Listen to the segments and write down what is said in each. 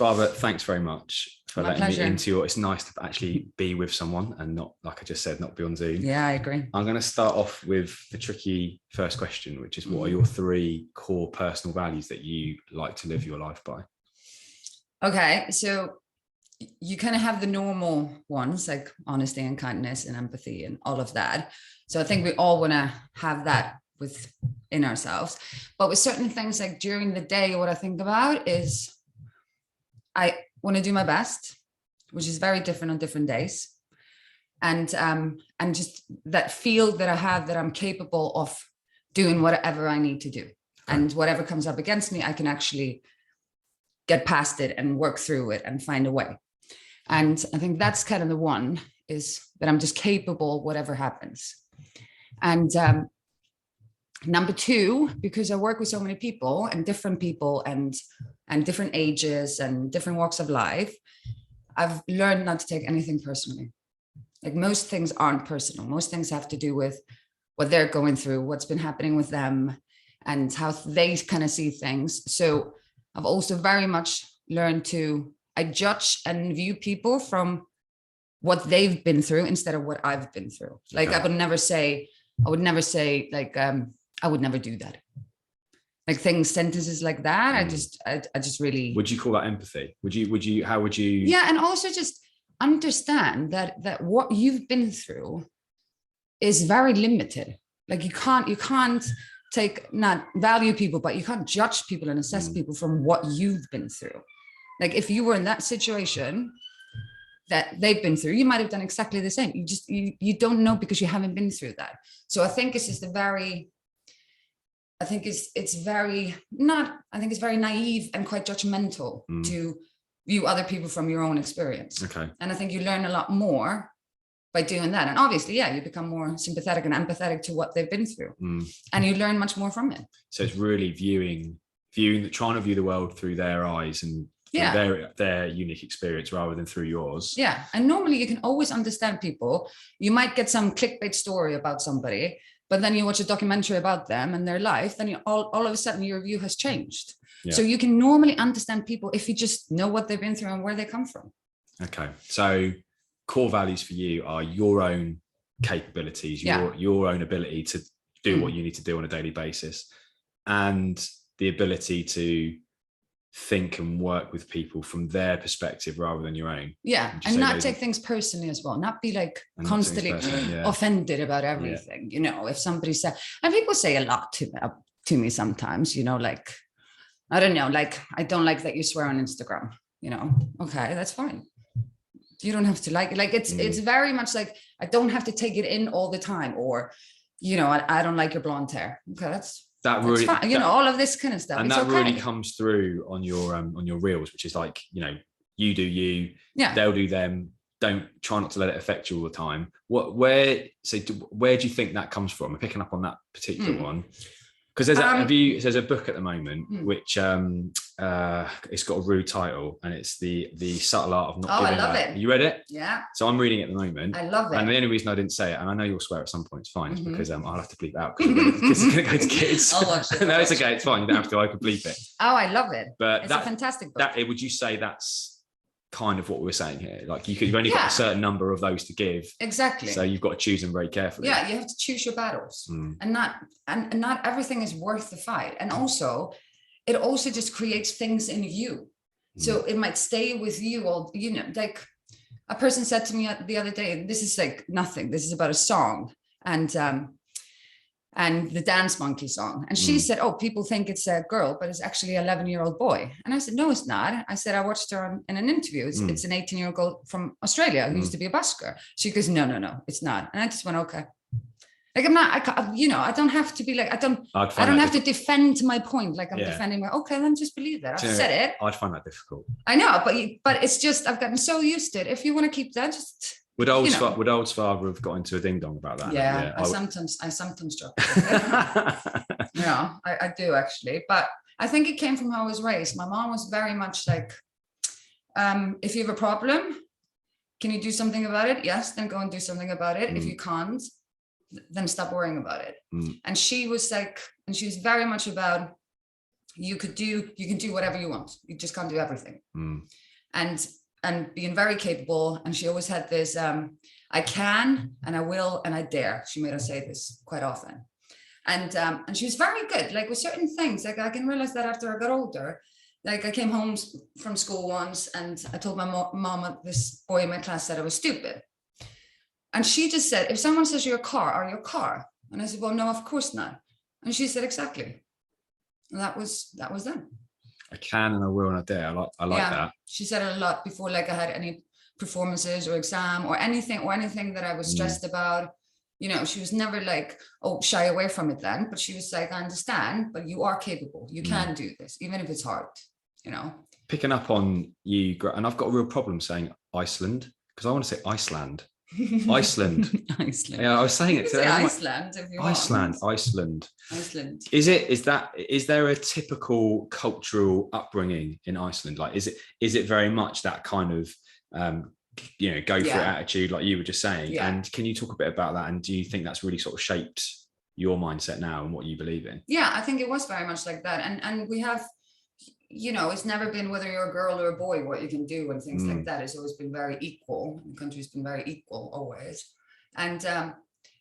Svava, thanks very much for letting pleasure. me into your, it's nice to actually be with someone and not, like I just said, not be on Zoom. Yeah, I agree. I'm going to start off with the tricky first question, which is what are your 3 core personal values that you like to live your life by? Okay, so you kind of have the normal ones like honesty and kindness and empathy and all of that. So I think we all want to have that within ourselves. But with certain things like during the day, what I think about is I want to do my best, which is very different on different days. And just that feel that I have that I'm capable of doing whatever I need to do. Okay. And whatever comes up against me, I can actually get past it and work through it and find a way. And I think that's kind of the one, is that I'm just capable, whatever happens. And number 2, because I work with so many people and different different ages and different walks of life, I've learned not to take anything personally. Like most things aren't personal. Most things have to do with what they're going through, what's been happening with them, and how they kind of see things. So I've also very much learned I judge and view people from what they've been through instead of what I've been through. Like, okay. I would never say like, I would never do that. Like sentences like that. I just really. Would you call that empathy? How would you? Yeah. And also just understand that what you've been through is very limited. Like you can't not value people, but you can't judge people and assess people from what you've been through. Like if you were in that situation that they've been through, you might have done exactly the same. You don't know because you haven't been through that. So I think it's just it's very naive and quite judgmental to view other people from your own experience. Okay. And I think you learn a lot more by doing that. And obviously, yeah, you become more sympathetic and empathetic to what they've been through. And you learn much more from it. So it's really trying to view the world through their eyes and their unique experience rather than through yours. Yeah. And normally you can always understand people. You might get some clickbait story about somebody, but then you watch a documentary about them and their life, then all of a sudden your view has changed. Yeah. So you can normally understand people if you just know what they've been through and where they come from. Okay. So core values for you are your own capabilities, your own ability to do what you need to do on a daily basis, and the ability to think and work with people from their perspective rather than your own. Yeah. And not take things personally as well. Not be like constantly offended about everything. You know, if somebody said, and people say a lot to me sometimes, you know, like, I don't know, like, I don't like that you swear on Instagram, you know, okay, that's fine. You don't have to like it. Like it's very much like, I don't have to take it in all the time, or, you know, I don't like your blonde hair. Okay, that's really fine. You know, all of this kind of stuff. And that really comes through on your reels, which is like, you know, you do you, they'll do them. Don't try not to let it affect you all the time. Where do you think that comes from? I'm picking up on that particular one. Because there's a book at the moment which it's got a rude title, and it's the subtle art of not giving. I love it. You read it? Yeah. So I'm reading it at the moment. I love it. And the only reason I didn't say it, and I know you'll swear at some point, it's fine, it's because I'll have to bleep it out because it's going to go to kids. I'll watch it. No, it's okay. It's fine. You don't have to. I could bleep it. Oh, I love it. But it's a fantastic book. Would you say that's kind of what we were saying here? Like you've only got a certain number of those to give. Exactly. So you've got to choose them very carefully. Yeah, you have to choose your battles, and not everything is worth the fight. And also, it also just creates things in you. So it might stay with you all, you know, like a person said to me the other day, this is like nothing. This is about a song and the Dance Monkey song. And she said, oh, people think it's a girl, but it's actually an 11-year-old boy. And I said, no, it's not. I said, I watched her in an interview. It's an 18-year-old girl from Australia who used to be a busker. She goes, no, it's not. And I just went, okay. Like I don't have to be like, I don't have to defend my point. Like I'm defending okay, then just believe that. I've said it. I'd find that difficult. I know, but it's just, I've gotten so used to it. If you want to keep that, just. Would old Svava have got into a ding dong about that? Yeah, I sometimes struggle with it. Yeah, I do actually. But I think it came from how I was raised. My mom was very much like, if you have a problem, can you do something about it? Yes, then go and do something about it. If you can't, then stop worrying about it. And she was like, and she was very much about you can do whatever you want. You just can't do everything. And being very capable. And she always had this, I can, and I will, and I dare. She made us say this quite often. And she was very good, like with certain things. Like I can realize that after I got older. Like I came home from school once and I told my mom, this boy in my class said I was stupid. And she just said, if someone says you're a car, are you a car? And I said, well, no, of course not. And she said, exactly. And that was done. I can and I will and I dare. I like that. She said it a lot before, like I had any performances or exam or anything that I was stressed about. You know, she was never like, oh, shy away from it then, but she was like, I understand, but you are capable. You can do this, even if it's hard, you know. Picking up on you, and I've got a real problem saying Iceland, because I want to say Iceland. Iceland. Iceland. Yeah, I was saying it today. Iceland, if you Iceland. want. Iceland. Is there a typical cultural upbringing in Iceland? Like, is it very much that kind of go for it attitude, like you were just saying? And can you talk a bit about that? And do you think that's really sort of shaped your mindset now and what you believe in? Yeah, I think it was very much like that. And we have, you know, it's never been whether you're a girl or a boy, what you can do and things like that. It's always been very equal. The country's been very equal always. And and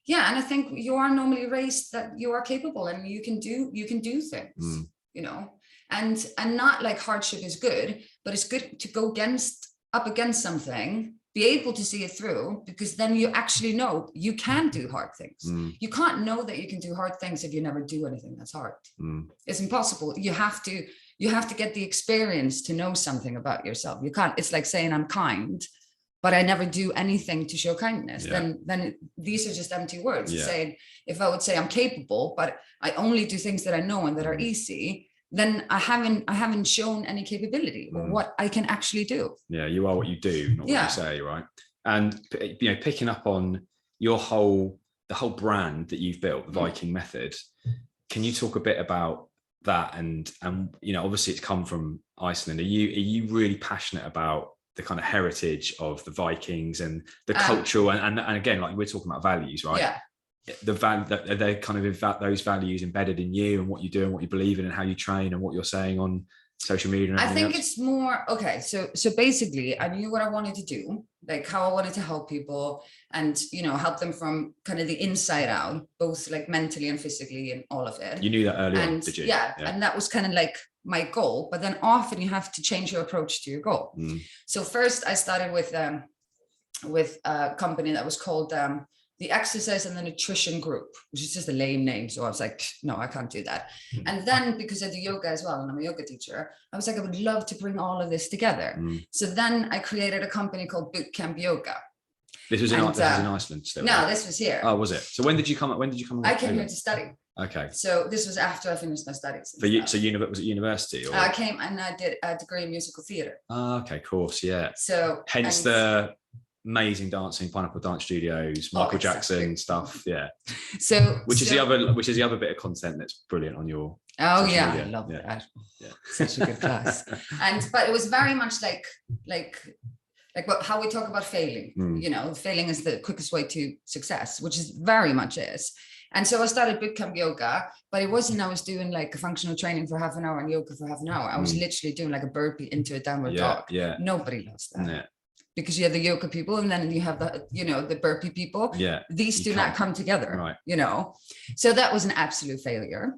I think you are normally raised that you are capable and you can do things, you know, and not like hardship is good, but it's good to go up against something, be able to see it through, because then you actually know you can do hard things. You can't know that you can do hard things if you never do anything that's hard. It's impossible. You have to get the experience to know something about yourself. You can't, it's like saying I'm kind, but I never do anything to show kindness. Then these are just empty words. Saying, if I would say I'm capable, but I only do things that I know and that are easy, then I haven't shown any capability or what I can actually do. Yeah, you are what you do, not what you say, right? And you know, picking up on the whole brand that you've built, the Viking Method, can you talk a bit about that? And you know, obviously it's come from Iceland. Are you really passionate about the kind of heritage of the Vikings and the cultural and again, like we're talking about values, right? Yeah. The value that they're kind of those values embedded in you and what you do and what you believe in and how you train and what you're saying on social media. And I think it's more, okay. So basically I knew what I wanted to do, like how I wanted to help people and, you know, help them from kind of the inside out, both like mentally and physically and all of it. You knew that early on, did you? Yeah. And that was kind of like my goal, but then often you have to change your approach to your goal. So first I started with a company that was called, the Exercise and the Nutrition Group, which is just a lame name. So I was like, no, I can't do that. And then because I do yoga as well, and I'm a yoga teacher, I was like, I would love to bring all of this together. So then I created a company called Bootcamp Yoga. This was in Iceland still? No, this was here. Oh, was it? So when did you come? I came here to study. Okay. So this was after I finished my studies. For you, so was it university? Or? I came and I did a degree in musical theatre. Oh, okay, of course, yeah. So hence the amazing dancing, Pineapple Dance Studios, Michael Jackson stuff, So which is the other bit of content that's brilliant on your media. I love that. Such a good class. But it was very much like how we talk about failing. You know, failing is the quickest way to success, which is very much is. And so I started Bootcamp Yoga, but it wasn't I was doing like a functional training for half an hour and yoga for half an hour. I was literally doing like a burpee into a downward dog. Nobody loves that. Because you have the yoga people and then you have the burpee people. These do not come together, right? You know, so that was an absolute failure.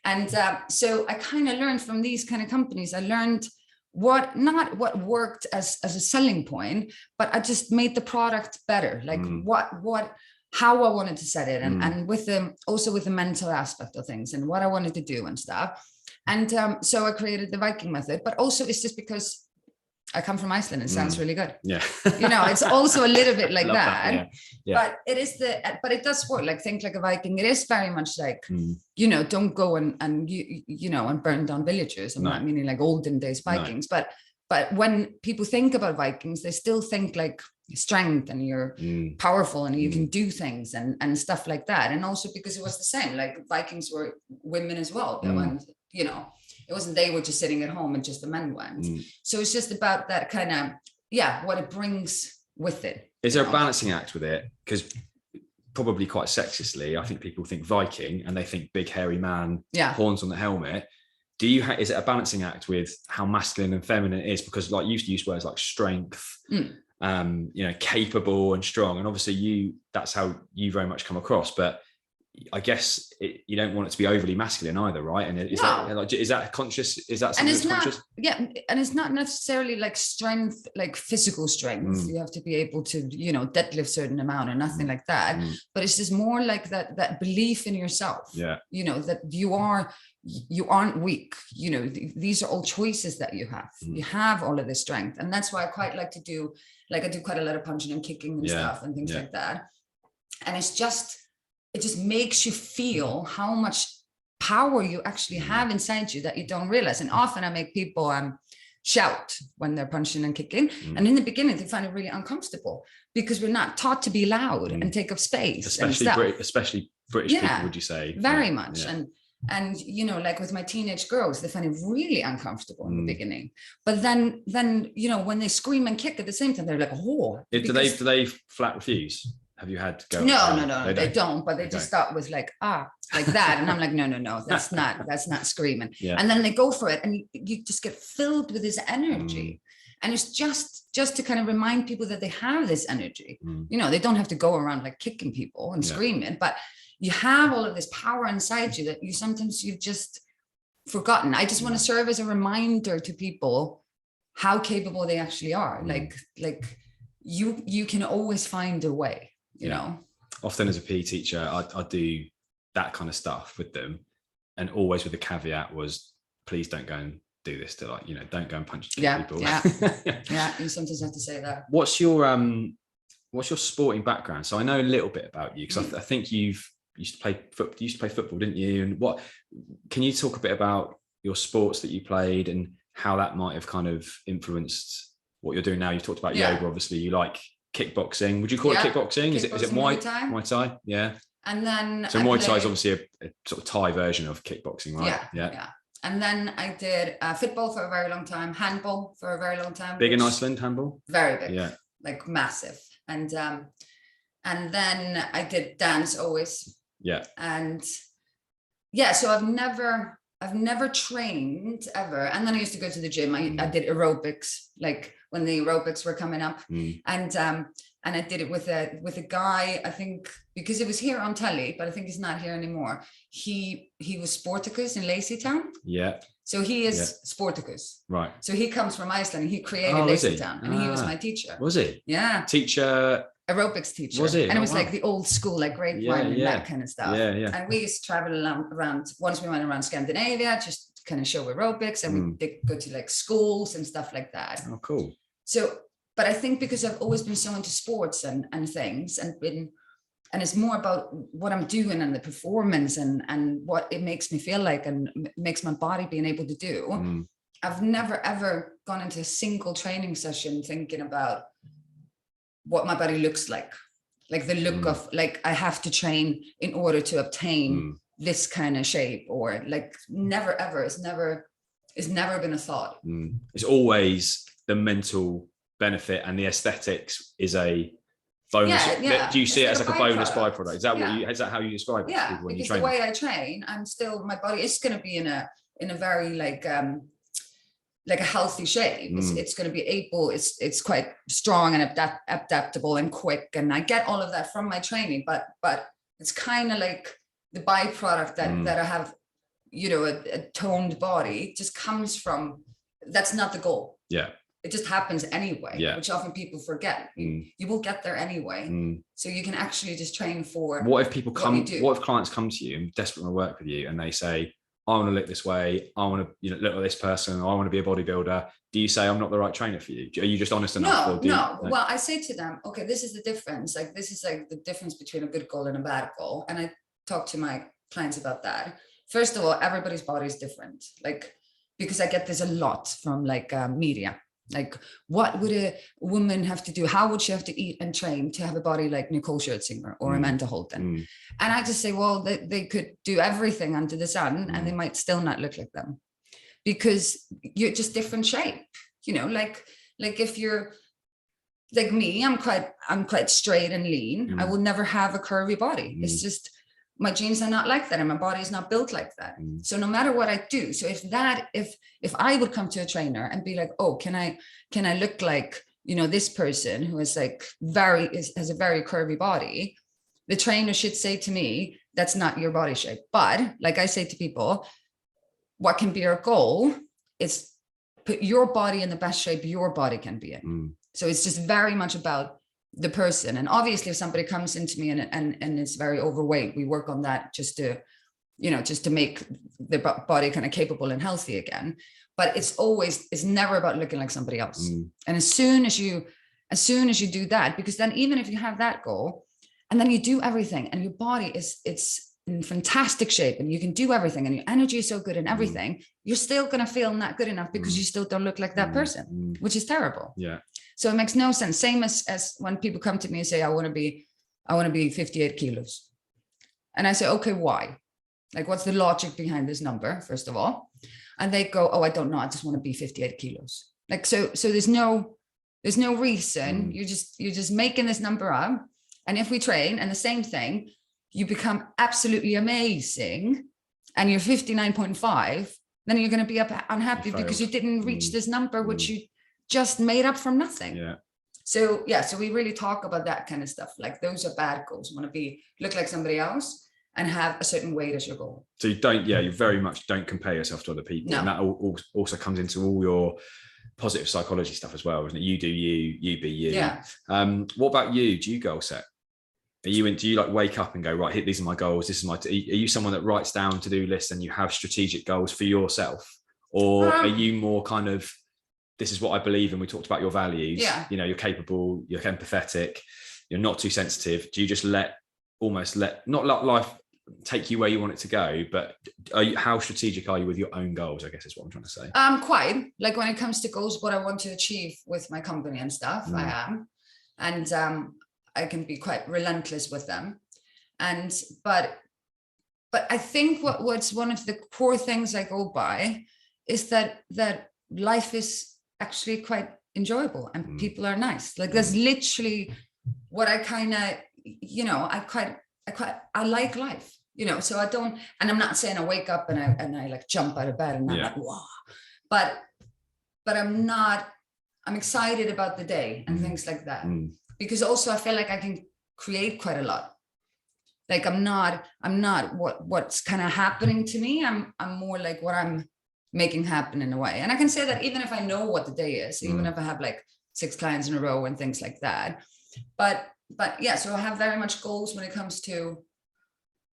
And so I kind of learned from these kind of companies. I learned what worked as a selling point, but I just made the product better. Like how I wanted to set it and with also with the mental aspect of things and what I wanted to do and stuff. And so I created the Viking Method, but also it's just because I come from Iceland. It sounds really good. Yeah. You know, it's also a little bit like that. But it is but it does work. Like think like a Viking. It is very much like, you know, don't go and burn down villages. I'm not meaning like olden days Vikings, but when people think about Vikings, they still think like strength and you're powerful and you can do things and stuff like that. And also because it was the same, like Vikings were women as well. And, you know, it wasn't they were just sitting at home and just the men went. So it's just about that kind of, what it brings with it. Is there a balancing act with it? Because probably quite sexistly, I think people think Viking and they think big hairy man, horns on the helmet. is it a balancing act with how masculine and feminine it is? Because like you used to use words like strength, capable and strong. And obviously that's how you very much come across, but I guess you don't want it to be overly masculine either, right? And is that conscious? Is that something that's conscious? And it's not necessarily like strength, like physical strength. You have to be able to, deadlift certain amount or nothing like that. But it's just more like that belief in yourself. Yeah. That you aren't weak. These are all choices that you have. You have all of this strength, and that's why I quite like to do. Like I do quite a lot of punching and kicking and stuff and things like that. And it just makes you feel how much power you actually have inside you that you don't realize. And often I make people shout when they're punching and kicking. And in the beginning, they find it really uncomfortable because we're not taught to be loud and take up space. Especially British people, would you say? Very much. Yeah. And like with my teenage girls, they find it really uncomfortable in the beginning. But then when they scream and kick at the same time, they're like, oh. Do they flat refuse? Have you had go? No, they don't. But they just start with like that, and I'm like, no, that's not screaming. Yeah. And then they go for it, and you just get filled with this energy. And it's just to kind of remind people that they have this energy. They don't have to go around like kicking people and screaming, but you have all of this power inside you that you've just forgotten. I just want to serve as a reminder to people how capable they actually are. Like you can always find a way. Often as a PE teacher, I do that kind of stuff with them, and always with the caveat was, please don't go and do this to don't go and punch people. Yeah. You sometimes have to say that. What's your sporting background? So I know a little bit about you because I think you used to play football, didn't you? And can you talk a bit about your sports that you played and how that might have kind of influenced what you're doing now? You talked about yoga, obviously. You like kickboxing. Would you call it kickboxing? Is it Muay Thai? Muay Thai, yeah. And then Muay Thai is obviously a sort of Thai version of kickboxing, right? Yeah. And then I did football for a very long time, handball for a very long time. Big in Iceland, handball? Very big. Yeah. Like massive. And then I did dance always. Yeah. And so I've never trained ever. And then I used to go to the gym. I did aerobics, like when the aerobics were coming up. And I did it with a guy, I think, because it was here on telly, but I think he's not here anymore. He was Sporticus in Lazytown. Yeah. So he is Sporticus. Right. So he comes from Iceland. He created Lazytown, and he was my teacher. Was he? Yeah. Teacher. Aerobics teacher. Was it? And it was like the old school, like grapevine and that kind of stuff. Yeah. And we used to travel around. Once we went around Scandinavia, just to kind of show aerobics, and we did go to like schools and stuff like that. Oh, cool. So, but I think because I've always been so into sports and things, and it's more about what I'm doing and the performance and what it makes me feel like and makes my body being able to do. I've never ever gone into a single training session thinking about what my body looks like the look of like I have to train in order to obtain this kind of shape, or like never ever. It's never been a thought. It's always the mental benefit, and the aesthetics is a bonus. Do you see it as like a bonus byproduct? Is that how you describe it? Yeah, because the way I train, my body is going to be in a very like a healthy shape. It's going to be it's quite strong and adaptable and quick, and I get all of that from my training, but it's kind of like the byproduct that I have, a toned body just comes from, that's not the goal. Yeah. It just happens anyway, which often people forget. You will get there anyway. So you can actually just train for what if clients come to you and desperately want to work with you, and they say, I want to look this way, I want to look like this person, I want to be a bodybuilder. Do you say I'm not the right trainer for you? Are you just honest enough? No. Well, I say to them, okay, this is the difference. Like this is like the difference between a good goal and a bad goal. And I talk to my clients about that. First of all, everybody's body is different. Like, because I get this a lot from like media. Like, what would a woman have to do? How would she have to eat and train to have a body like Nicole Scherzinger or Amanda Holden? And I just say, well, they could do everything under the sun and they might still not look like them, because you're just different shape. Like if you're like me, I'm quite straight and lean. I will never have a curvy body. It's just, my genes are not like that and my body is not built like that. So no matter what I do, so if I would come to a trainer and be like, oh, can I look like, you know, this person who is like has a very curvy body, the trainer should say to me, that's not your body shape. But like I say to people, what can be our goal is put your body in the best shape your body can be in. So it's just very much about the person. And obviously if somebody comes into me and is very overweight, we work on that just to make the body kind of capable and healthy again. But it's never about looking like somebody else. And as soon as you do that, because then even if you have that goal and then you do everything and your body it's in fantastic shape and you can do everything and your energy is so good and everything, you're still going to feel not good enough because you still don't look like that person, which is terrible. Yeah. So it makes no sense. Same as when people come to me and say, I want to be 58 kilos. And I say, okay, why? Like, what's the logic behind this number, first of all? And they go, oh, I don't know. I just want to be 58 kilos. Like, so there's no reason. You're just making this number up. And if we train and the same thing, you become absolutely amazing and you're 59.5, then you're going to be unhappy because you didn't reach this number, which you just made up from nothing. Yeah. So we really talk about that kind of stuff. Like, those are bad goals. You want to look like somebody else and have a certain weight as your goal. So you very much don't compare yourself to other people. No. And that also comes into all your positive psychology stuff as well, isn't it? You do you be you. Yeah. What about you? Do you goal set? Do you like wake up and go, right, these are my goals, this is are you someone that writes down to-do lists and you have strategic goals for yourself? Or are you more kind of, this is what I believe in, we talked about your values, you know, you're capable, you're empathetic, you're not too sensitive. Do you just not let life take you where you want it to go, but how strategic are you with your own goals, I guess is what I'm trying to say? Quite, like when it comes to goals, what I want to achieve with my company and stuff, I am. And I can be quite relentless with them. But I think what's one of the core things I go by is that life is actually quite enjoyable and people are nice. Like, that's literally what I kind of, you know, I like life, you know, so I don't, and I'm not saying I wake up and I like jump out of bed and I'm like, wow, but I'm excited about the day and things like that. Because also I feel like I can create quite a lot. Like, I'm not what's kind of happening to me. I'm more like what I'm making happen in a way. And I can say that even if I know what the day is, even if I have like 6 clients in a row and things like that. But yeah, so I have very much goals when it comes to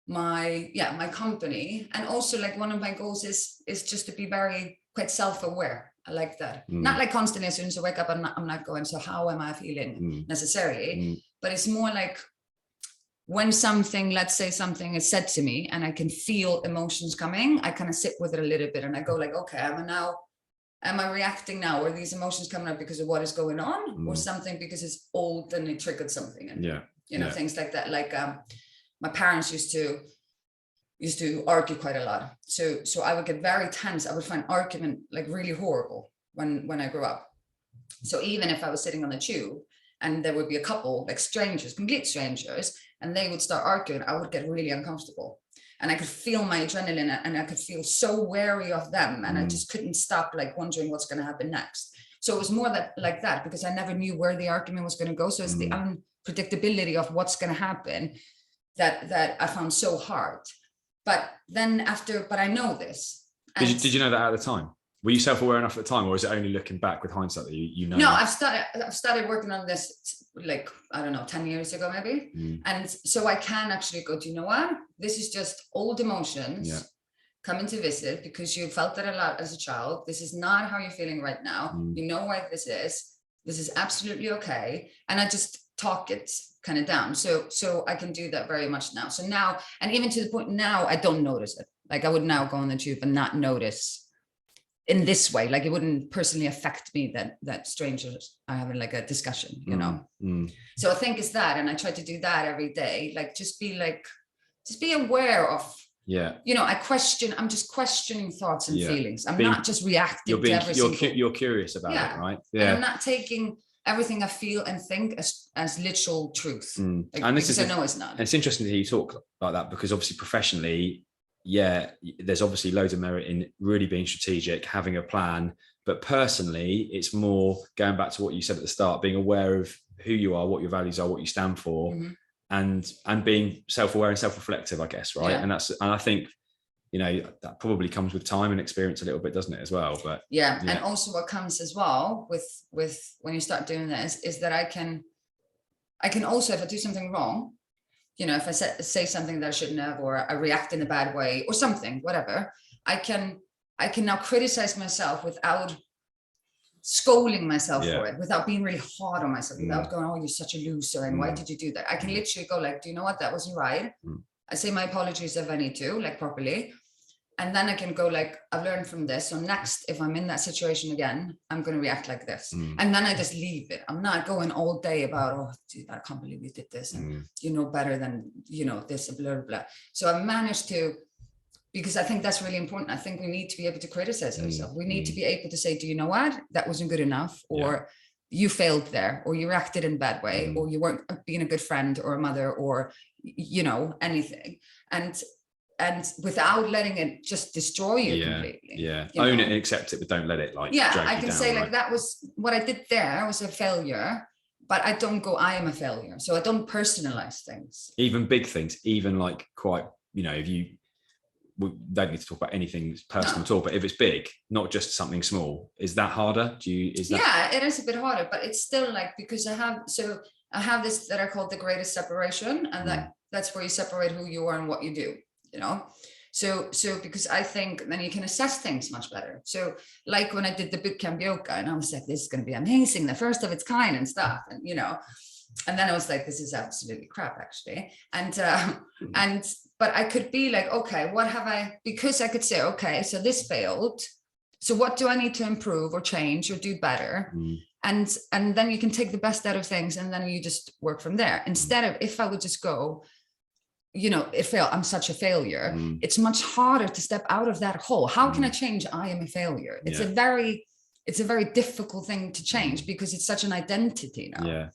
my company. And also, like, one of my goals is just to be very quite self-aware. I like that. Not like constantly as soon as I wake up, I'm not going, so how am I feeling necessarily? But it's more like when let's say something is said to me and I can feel emotions coming, I kind of sit with it a little bit and I go like, okay, am I reacting now? Are these emotions coming up because of what is going on or something because it's old and it triggered something? And, you know, things like that. Like, my parents used to argue quite a lot. So I would get very tense. I would find argument like really horrible when I grew up. So even if I was sitting on the tube and there would be a couple, like strangers, complete strangers, and they would start arguing, I would get really uncomfortable. And I could feel my adrenaline and I could feel so wary of them. And I just couldn't stop like wondering what's going to happen next. So it was more like that because I never knew where the argument was going to go. So it's the unpredictability of what's going to happen that I found so hard. But then but I know this. Did you know that at the time? Were you self-aware enough at the time, or is it only looking back with hindsight that you know? No, I've started working on this like, I don't know, 10 years ago maybe. And so I can actually go, do you know what? This is just old emotions coming to visit because you felt that a lot as a child. This is not how you're feeling right now. You know why this is. This is absolutely okay. And I just talk it kind of down. So I can do that very much now. So now, and even to the point now, I don't notice it. Like, I would now go on the tube and not notice in this way. Like, it wouldn't personally affect me that strangers are having like a discussion, you know? So I think it's that. And I try to do that every day. Like, just be aware of, you know, I'm just questioning thoughts and feelings. I'm not just reacting to every single. You're curious about it, right? Yeah. And I'm not taking everything I feel and think as literal truth. Like, and this is, I know it's not. And it's interesting to hear you talk like that, because obviously professionally, yeah, there's obviously loads of merit in really being strategic, having a plan. But personally, it's more going back to what you said at the start, being aware of who you are, what your values are, what you stand for, and being self-aware and self-reflective, I guess, right? And I think, you know, that probably comes with time and experience a little bit, doesn't it, as well? But yeah. And also what comes as well with when you start doing this is that I can also, if I do something wrong, you know, if I say something that I shouldn't have, or I react in a bad way or something, whatever, I can now criticize myself without scolding myself for it, without being really hard on myself, without going, oh, you're such a loser, and why did you do that? I can literally go like, do you know what? That wasn't right. I say my apologies if I need to, like properly. And then I can go like, I've learned from this. So next, if I'm in that situation again, I'm going to react like this. And then I just leave it. I'm not going all day about, oh, dude, I can't believe you did this. And you know better than, you know, this, blah, blah, blah. So I managed to, because I think that's really important. I think we need to be able to criticize ourselves. We need to be able to say, do you know what? That wasn't good enough. Or you failed there, or you reacted in a bad way, or you weren't being a good friend or a mother, or, you know, anything. And without letting it just destroy you completely. Yeah. Own it and accept it, but don't let it like drag you I can down, say right? like, that was what I did there was a failure, but I don't go, I am a failure. So I don't personalize things. Even big things, even like quite, you know, if you, we don't need to talk about anything personal at all, but if it's big, not just something small, is that harder? Yeah, it is a bit harder, but it's still like, because I have this that I call the greatest separation, and that's where you separate who you are and what you do. You know, so because I think then you can assess things much better. So like when I did the bootcamp yoga, and I was like, this is going to be amazing, the first of its kind and stuff, and you know, and then I was like, this is absolutely crap actually. But I could be like, okay, what have I, because I could say, okay, so this failed, so what do I need to improve or change or do better? And then you can take the best out of things, and then you just work from there, instead of, if I would just go, you know, it failed, I'm such a failure. It's much harder to step out of that hole. How can I change? I am a failure. It's a very difficult thing to change, because it's such an identity now. Yeah.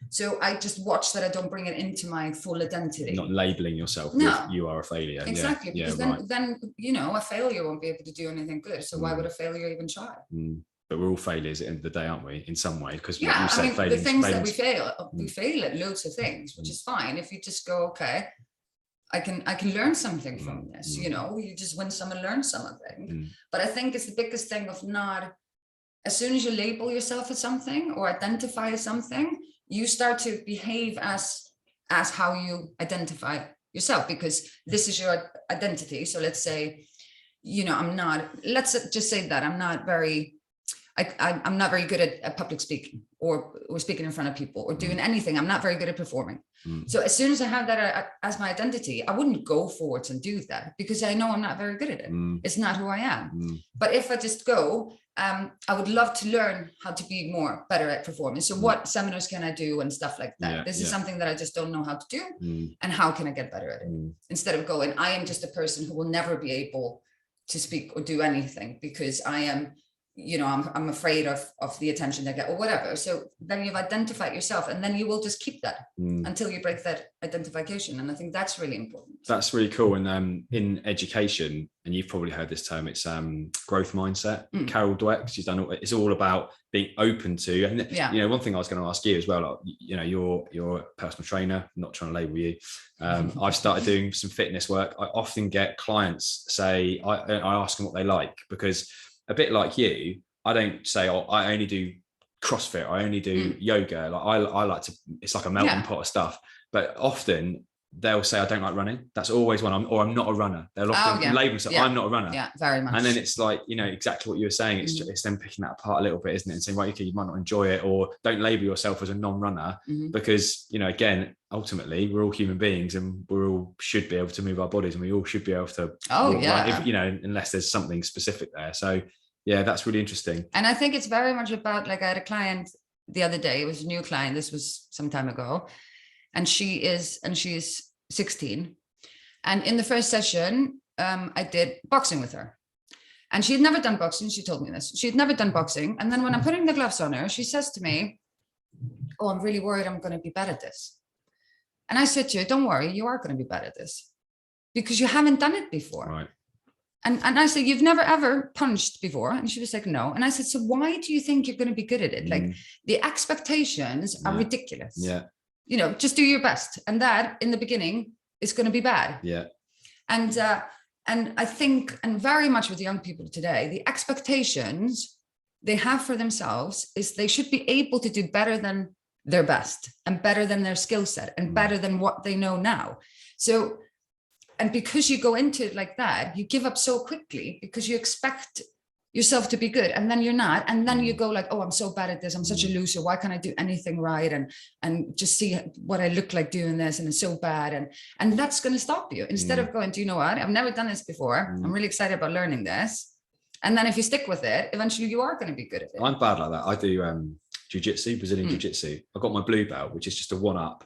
So I just watch that I don't bring it into my full identity. Not labeling yourself with you are a failure. Exactly. Because then, you know, a failure won't be able to do anything good. So why would a failure even try? But we're all failures at the end of the day, aren't we? In some way, because you said the things that we fail at loads of things, which is fine. If you just go, okay, I can learn something from this, you know, you just win some and learn something. But I think it's the biggest thing of not, as soon as you label yourself as something or identify as something, you start to behave as how you identify yourself, because this is your identity. So let's say, you know, let's just say that I'm not very good at public speaking or speaking in front of people or doing anything. I'm not very good at performing. So as soon as I have that as my identity, I wouldn't go forwards and do that, because I know I'm not very good at it. It's not who I am. But if I just go, I would love to learn how to be better at performing. So what seminars can I do and stuff like that? This is something that I just don't know how to do. And how can I get better at it? Instead of going, I am just a person who will never be able to speak or do anything, because I am, you know, I'm afraid of the attention they get or whatever. So then you've identified yourself, and then you will just keep that until you break that identification. And I think that's really important. That's really cool. And in education, and you've probably heard this term, it's growth mindset. Carol Dweck, she's done it's all about being open to, and you know, one thing I was going to ask you as well, like, you know, you're a personal trainer, I'm not trying to label you. I've started doing some fitness work. I often get clients say, I ask them what they like, because a bit like you, I don't say, oh, I only do CrossFit, I only do yoga. Like I like to, it's like a melting pot of stuff. But often they'll say, I don't like running. That's always one. I'm not a runner. They'll often label themselves, I'm not a runner. Yeah, very much. And then it's like, you know, exactly what you were saying. It's then picking that apart a little bit, isn't it? And saying, right, okay, you might not enjoy it, or don't label yourself as a non-runner, because, you know, again, ultimately we're all human beings, and we all should be able to move our bodies, and we all should be able to if, you know, unless there's something specific there. So yeah, that's really interesting. And I think it's very much about, like, I had a client the other day, it was a new client, this was some time ago, and she's 16. And in the first session, I did boxing with her. And she had never done boxing. She told me this. She had never done boxing. And then when I'm putting the gloves on her, she says to me, oh, I'm really worried I'm going to be bad at this. And I said to her, don't worry, you are going to be bad at this because you haven't done it before. Right. And I said, you've never ever punched before. And she was like, no. And I said, so why do you think you're going to be good at it? Like the expectations are ridiculous. Yeah. You know, just do your best. And that in the beginning is going to be bad. Yeah. And I think, and very much with young people today, the expectations they have for themselves is they should be able to do better than their best and better than their skill set and better than what they know now. So, and because you go into it like that, you give up so quickly because you expect yourself to be good and then you're not. And then you go like, oh, I'm so bad at this. I'm such a loser. Why can't I do anything right? And just see what I look like doing this. And it's so bad. And that's going to stop you instead of going, do you know what? I've never done this before. I'm really excited about learning this. And then if you stick with it, eventually you are going to be good at it. I'm bad like that. I do jiu-jitsu, Brazilian jiu-jitsu. I got my blue belt, which is just a 1-up.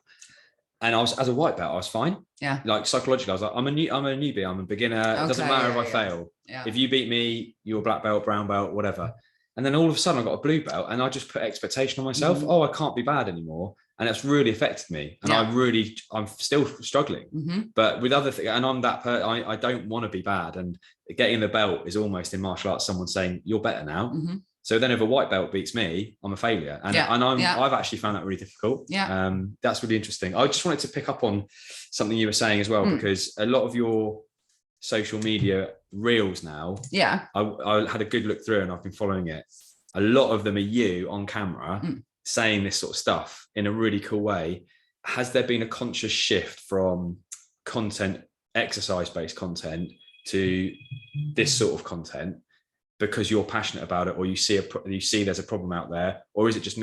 And I was, as a white belt, I was fine. Yeah. Like psychologically, I was like, I'm a newbie, I'm a beginner. It doesn't matter if I fail. Yeah. If you beat me, you're a black belt, brown belt, whatever. And then all of a sudden I got a blue belt and I just put expectation on myself. Oh, I can't be bad anymore. And it's really affected me. And I'm still struggling, but with other things, and I'm that person, I don't want to be bad. And getting the belt is almost in martial arts, someone saying you're better now. So then if a white belt beats me, I'm a failure. And, I've actually found that really difficult. Yeah. That's really interesting. I just wanted to pick up on something you were saying as well, because a lot of your social media reels now, I had a good look through and I've been following it. A lot of them are you on camera saying this sort of stuff in a really cool way. Has there been a conscious shift from content, exercise-based content, to this sort of content because you're passionate about it, or you see there's a problem out there, or is it just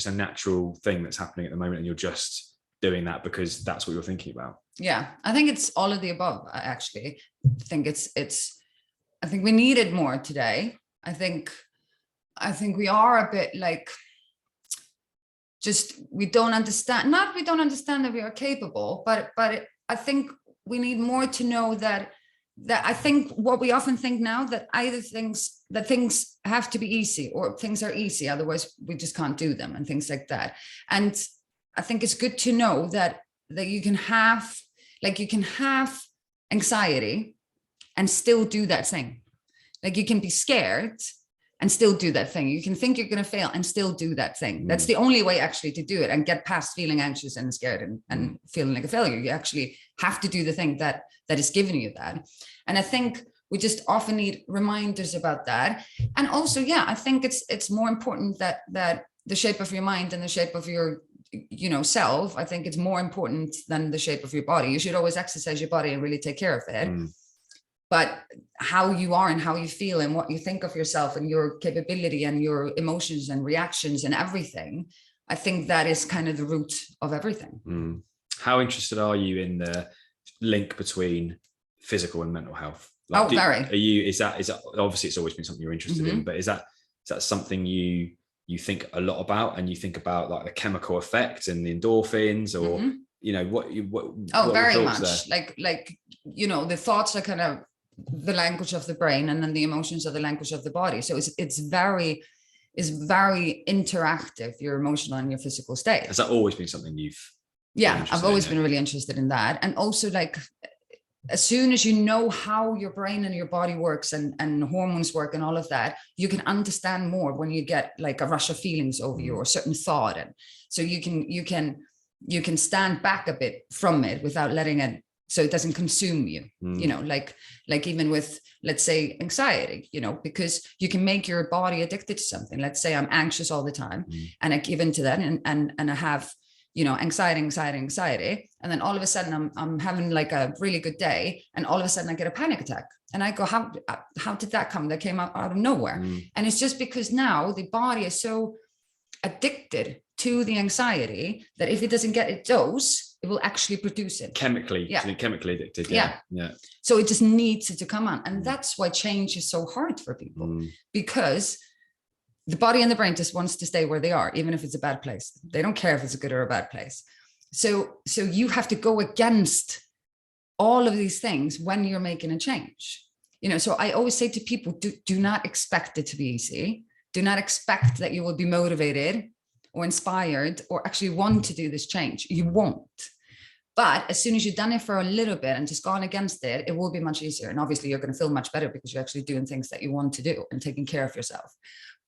a natural thing that's happening at the moment and you're just doing that because that's what you're thinking about? Yeah, I think it's all of the above. Actually, I think I think we need it more today. I think we are a bit like, we don't understand that we are capable, but I think we need more to know that I think what we often think now, that either things have to be easy or things are easy, otherwise we just can't do them and things like that. And I think it's good to know that you can have anxiety and still do that thing. Like you can be scared and still do that thing. You can think you're going to fail and still do that thing. That's the only way actually to do it and get past feeling anxious and scared and feeling like a failure. You actually have to do the thing that is giving you that. And I think we just often need reminders about that. And also, I think it's more important that the shape of your mind and the shape of your self, I think it's more important than the shape of your body. You should always exercise your body and really take care of it. But how you are and how you feel and what you think of yourself and your capability and your emotions and reactions and everything, I think that is kind of the root of everything. How interested are you in the link between physical and mental health? Very. Is that obviously it's always been something you're interested in, but is that something you think a lot about, and you think about like the chemical effect and the endorphins, or what very much there? like the thoughts are kind of the language of the brain, and then the emotions are the language of the body. So it's very interactive, your emotional and your physical state. Has that always been something I've always been really interested in that. And also, like, as soon as you know how your brain and your body works and hormones work and all of that, you can understand more when you get like a rush of feelings over you or a certain thought. And so you can stand back a bit from it without letting it, so it doesn't consume you, like even with, let's say, anxiety, because you can make your body addicted to something. Let's say I'm anxious all the time and I give into that and I have, anxiety. And then all of a sudden I'm having like a really good day. And all of a sudden I get a panic attack and I go, how did that come? That came out of nowhere. And it's just because now the body is so addicted to the anxiety that if it doesn't get its dose, it will actually produce it chemically addicted. Yeah. So it just needs it to come on. And that's why change is so hard for people, because the body and the brain just wants to stay where they are, even if it's a bad place. They don't care if it's a good or a bad place. So you have to go against all of these things when you're making a change. So I always say to people, do not expect it to be easy. Do not expect that you will be motivated or inspired or actually want to do this change. You won't. But as soon as you've done it for a little bit and just gone against it, it will be much easier. And obviously you're going to feel much better because you're actually doing things that you want to do and taking care of yourself.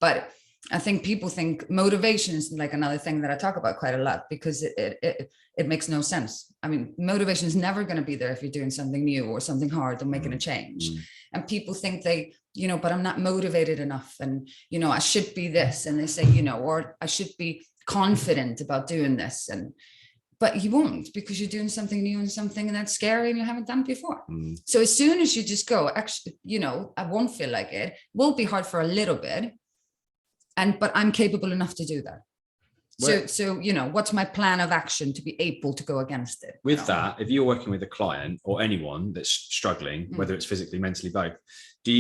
But I think people think motivation is like another thing that I talk about quite a lot, because it makes no sense. I mean, motivation is never going to be there if you're doing something new or something hard or making a change. And people think they, but I'm not motivated enough. And, I should be this. And they say, or I should be confident about doing this. But you won't, because you're doing something new and something that's scary and you haven't done before. So as soon as you just go, actually, I won't feel like it. It will be hard for a little bit. But I'm capable enough to do that. So, what's my plan of action to be able to go against it? With that, if you're working with a client or anyone that's struggling, whether it's physically, mentally, both, do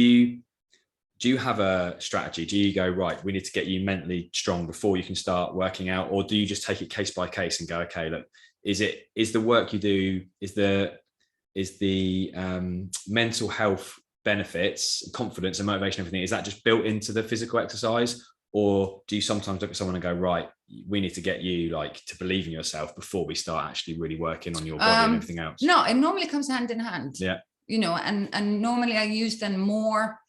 you have a strategy? Do you go, right, we need to get you mentally strong before you can start working out? Or do you just take it case by case and go, okay, look, is the work you do, is the mental health benefits, confidence and motivation, everything, is that just built into the physical exercise? Or do you sometimes look at someone and go, right, we need to get you to believe in yourself before we start actually really working on your body and everything else? No, it normally comes hand in hand. Yeah. And normally I use then more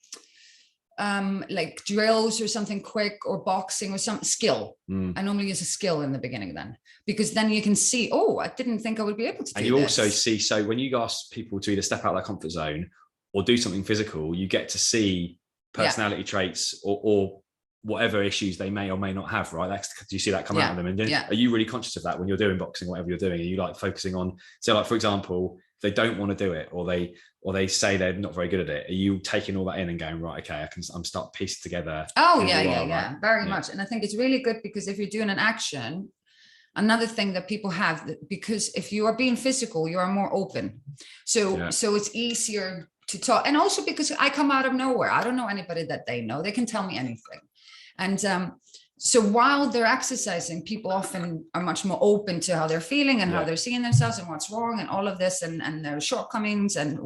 like drills or something quick, or boxing or some skill. I normally use a skill in the beginning then, because then you can see, I didn't think I would be able to do this. And you also see, so when you ask people to either step out of their comfort zone or do something physical, you get to see personality traits or whatever issues they may or may not have, right? Do you see that come out of them? And are you really conscious of that when you're doing boxing, whatever you're doing? Are you focusing on, so for example, if they don't want to do it, or they say they're not very good at it, are you taking all that in and going, right, okay, I'm start piecing together? Right? Very much. And I think it's really good, because if you're doing an action, another thing that people have, because if you are being physical, you are more open. So it's easier to talk. And also because I come out of nowhere. I don't know anybody that they know. They can tell me anything. And so while they're exercising, people often are much more open to how they're feeling and how they're seeing themselves and what's wrong and all of this, and their shortcomings and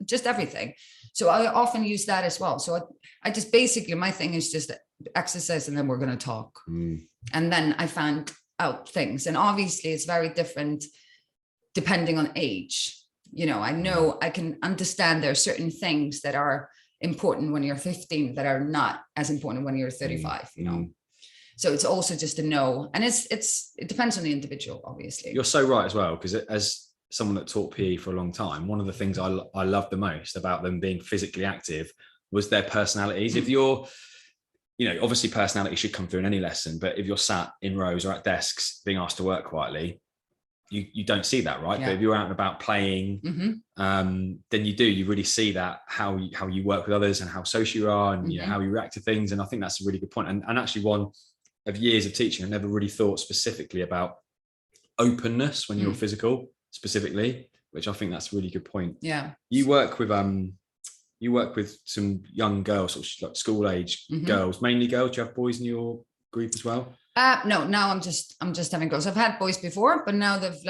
just everything. So I often use that as well. So I just basically, my thing is just exercise and then we're going to talk. And then I found out things. And obviously it's very different depending on age. I know I can understand there are certain things that are important when you're 15 that are not as important when you're 35, So it's also just to know, and it depends on the individual, obviously. You're so right as well, because as someone that taught PE for a long time, one of the things I loved the most about them being physically active was their personalities. If you're, obviously personality should come through in any lesson, but if you're sat in rows or at desks being asked to work quietly, you don't see that, right? But if you're out and about playing, then you really see that, how you work with others and how social you are, and how you react to things. And I think that's a really good point. And actually, one of years of teaching, I never really thought specifically about openness when you're physical specifically, which I think that's a really good point. Yeah. You work with some young girls, sort of like school age girls, mainly girls. Do you have boys in your group as well? No, now I'm just having girls. I've had boys before, but now they've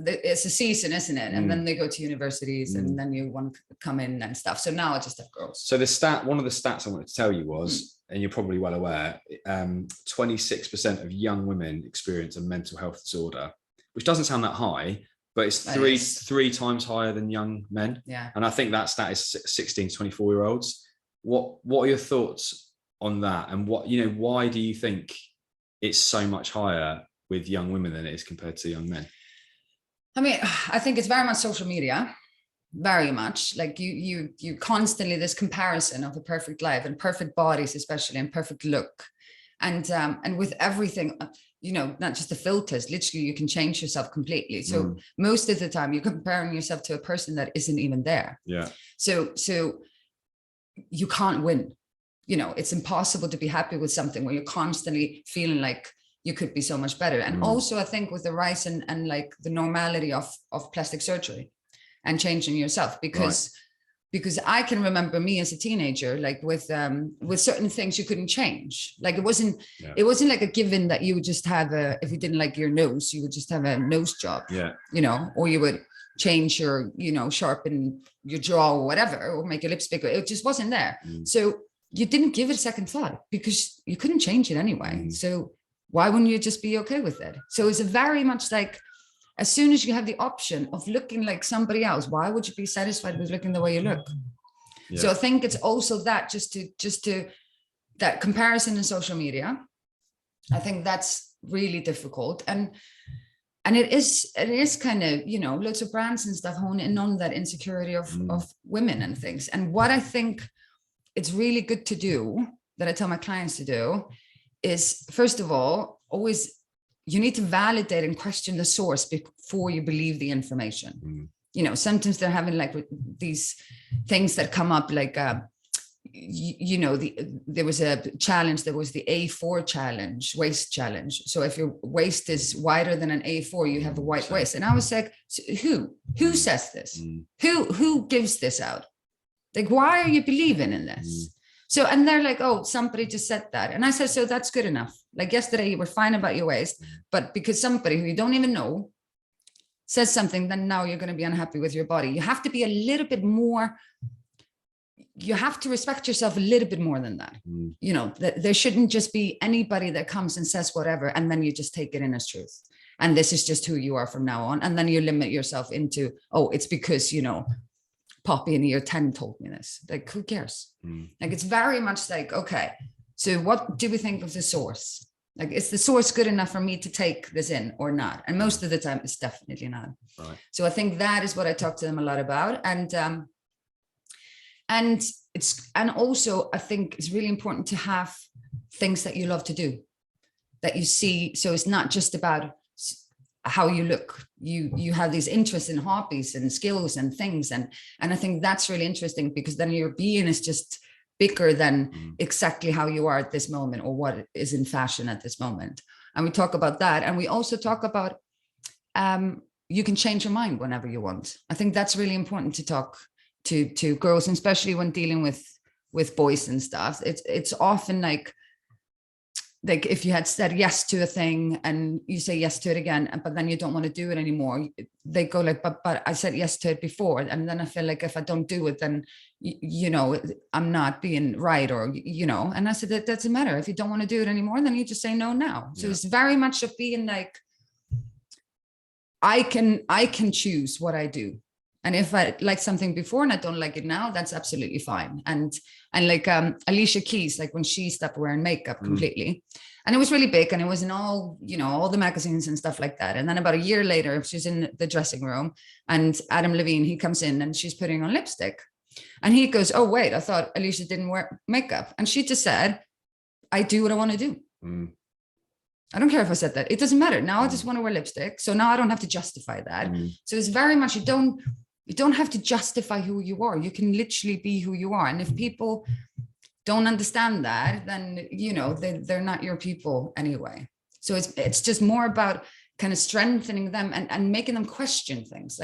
it's a season, isn't it? And then they go to universities and then you want to come in and stuff. So now I just have girls. So one of the stats I wanted to tell you was, and you're probably well aware, 26% of young women experience a mental health disorder, which doesn't sound that high, but it's three times higher than young men. Yeah. And I think that stat is 16 to 24-year-olds. What are your thoughts on that? And why do you think it's so much higher with young women than it is compared to young men? I mean, I think it's very much social media, very much like you constantly, this comparison of the perfect life and perfect bodies, especially, and perfect look. And with everything, not just the filters, literally you can change yourself completely. So most of the time you're comparing yourself to a person that isn't even there. Yeah. So you can't win. It's impossible to be happy with something where you're constantly feeling like you could be so much better. And also I think with the rise and like the normality of plastic surgery and changing yourself, because I can remember me as a teenager, like with certain things you couldn't change. Like it wasn't like a given that you would just have if you didn't like your nose, you would just have a nose job, or you would change your, sharpen your jaw or whatever, or make your lips bigger. It just wasn't there. So you didn't give it a second thought because you couldn't change it anyway. So why wouldn't you just be okay with it? So it's a very much like, as soon as you have the option of looking like somebody else, why would you be satisfied with looking the way you look? Yeah. So I think it's also that just to that comparison in social media. I think that's really difficult. And it is kind of, you know, lots of brands and stuff hone in on that insecurity of women and things. And what I think it's really good to do, that I tell my clients to do, is first of all, always, you need to validate and question the source before you believe the information. You know, sometimes they're having like these things that come up like, you know, there was a challenge, there was the A4 challenge, waist challenge. So if your waist is wider than an A4, you have a white waist. And I was like, who says this? Who gives this out? Like, why are you believing in this? So, and they're like, oh, somebody just said that. And I said, so that's good enough. Like yesterday you were fine about your waist, but because somebody who you don't even know says something, then now you're going to be unhappy with your body. You have to be a little bit more, you have to respect yourself a little bit more than that. You know, there shouldn't just be anybody that comes and says whatever, and then you just take it in as truth. And this is just who you are from now on. And then you limit yourself into, oh, it's because, you know, Poppy in year 10 told me this. Like, who cares? Like, it's very much like, okay, so what do we think of the source? Like, is the source good enough for me to take this in or not? And most of the time it's definitely not. Right. So I think that is what I talk to them a lot about. And also I think it's really important to have things that you love to do, that you see. So it's not just about how you look, you have these interests and hobbies and skills and things. And I think that's really interesting, because then your being is just bigger than exactly how you are at this moment or what is in fashion at this moment. And we talk about that. And we also talk about, you can change your mind whenever you want. I think that's really important to talk to girls, and especially when dealing with boys and stuff. It's often like if you had said yes to a thing and you say yes to it again, but then you don't want to do it anymore, they go like, but I said yes to it before. And then I feel like if I don't do it, then, you know, I'm not being right, or, you know. And I said, that doesn't matter. If you don't want to do it anymore, then you just say no now. So it's very much of being like, I can choose what I do. And if I like something before and I don't like it now, that's absolutely fine. And like Alicia Keys, like when she stopped wearing makeup completely, and it was really big, and it was in all, you know, all the magazines and stuff like that. And then about a year later, she's in the dressing room, and Adam Levine, he comes in and she's putting on lipstick, and he goes, oh wait, I thought Alicia didn't wear makeup. And she just said, I do what I want to do. I don't care if I said that. It doesn't matter. Now I just want to wear lipstick. So now I don't have to justify that. So it's very much, you don't have to justify who you are. You can literally be who you are. And if people don't understand that, then, you know, they're not your people anyway. So it's just more about kind of strengthening them and making them question things,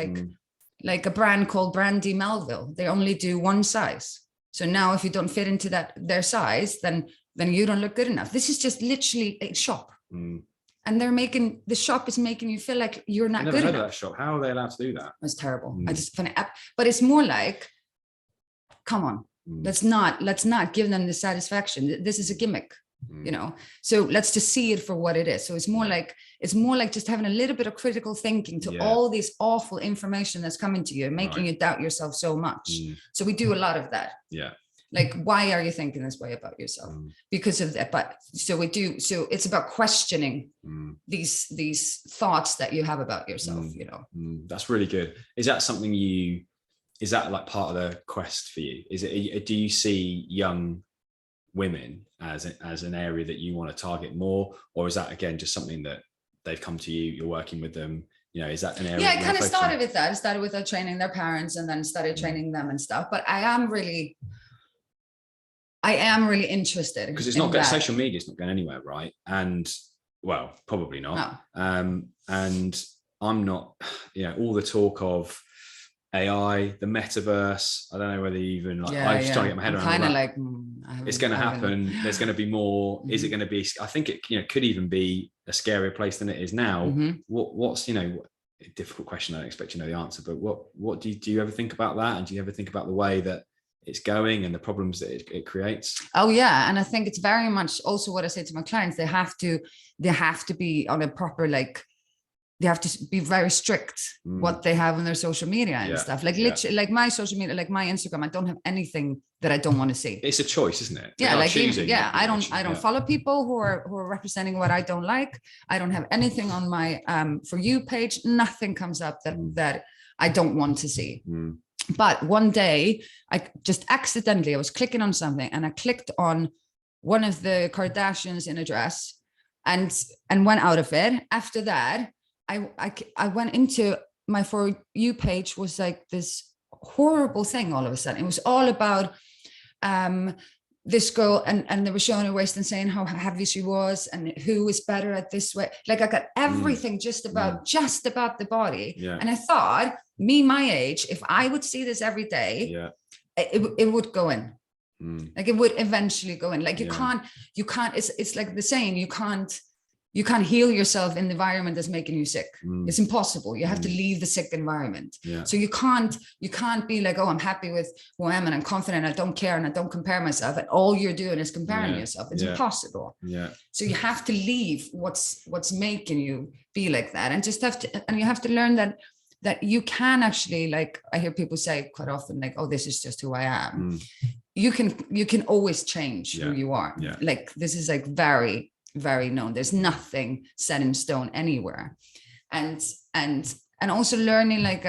like a brand called Brandy Melville. They only do one size. So now if you don't fit into their size, then you don't look good enough. This is just literally a shop. And the shop is making you feel like you're not good enough. I've never heard of that shop. How are they allowed to do that? It's terrible. I just find it, but it's more like, come on, let's not give them the satisfaction. This is a gimmick, you know. So let's just see it for what it is. So it's more like just having a little bit of critical thinking to all this awful information that's coming to you, making you doubt yourself so much. So we do a lot of that. Yeah. Like, why are you thinking this way about yourself? Because of that. But so it's about questioning these thoughts that you have about yourself, you know. That's really good. Is that something is that like part of the quest for you? Do you see young women as an area that you want to target more? Or is that, again, just something that they've come to you, you're working with them? You know, is that an area? Yeah, I kind of started with that. I started with training their parents, and then started training them and stuff. But I am really interested, because it's not going, social media is not going anywhere, right? And well, probably not. No. And I'm not, you know, all the talk of AI, the metaverse, I don't know whether you even like, I'm just trying to get my head around kind of like, it's going to happen. There's going to be more. Is it going to be, I think it, you know, could even be a scarier place than it is now. What's, you know, a difficult question. I don't expect you to know the answer, but what do you ever think about that? And do you ever think about the way that it's going and the problems that it creates. Oh yeah. And I think it's very much also what I say to my clients, they have to be on a proper, like, they have to be very strict what they have on their social media and stuff. Like literally, like my social media, like my Instagram, I don't have anything that I don't want to see. It's a choice, isn't it? Yeah, like choosing. I don't follow people who are representing what I don't like. I don't have anything on my For You page. Nothing comes up that I don't want to see. But one day, I just accidentally, I was clicking on something and I clicked on one of the Kardashians in a dress and went out of it. After that, I went into my For You page, was like this horrible thing all of a sudden. It was all about this girl and they were showing her waist and saying how heavy she was and who was better at this way. Like I got everything just about the body. And I thought, me my age, if I would see this every day, it would go in. Like it would eventually go in. Like you can't, it's like the saying, you can't heal yourself in the environment that's making you sick. It's impossible. You have to leave the sick environment. So you can't be like, oh, I'm happy with who I am and I'm confident, I don't care and I don't compare myself, and all you're doing is comparing yourself. It's impossible. So you have to leave what's making you be like that, and you have to learn that you can actually, like I hear people say quite often, like, oh, this is just who I am. You can always change who you are. Like this is like very, very known. There's nothing set in stone anywhere. And also learning, like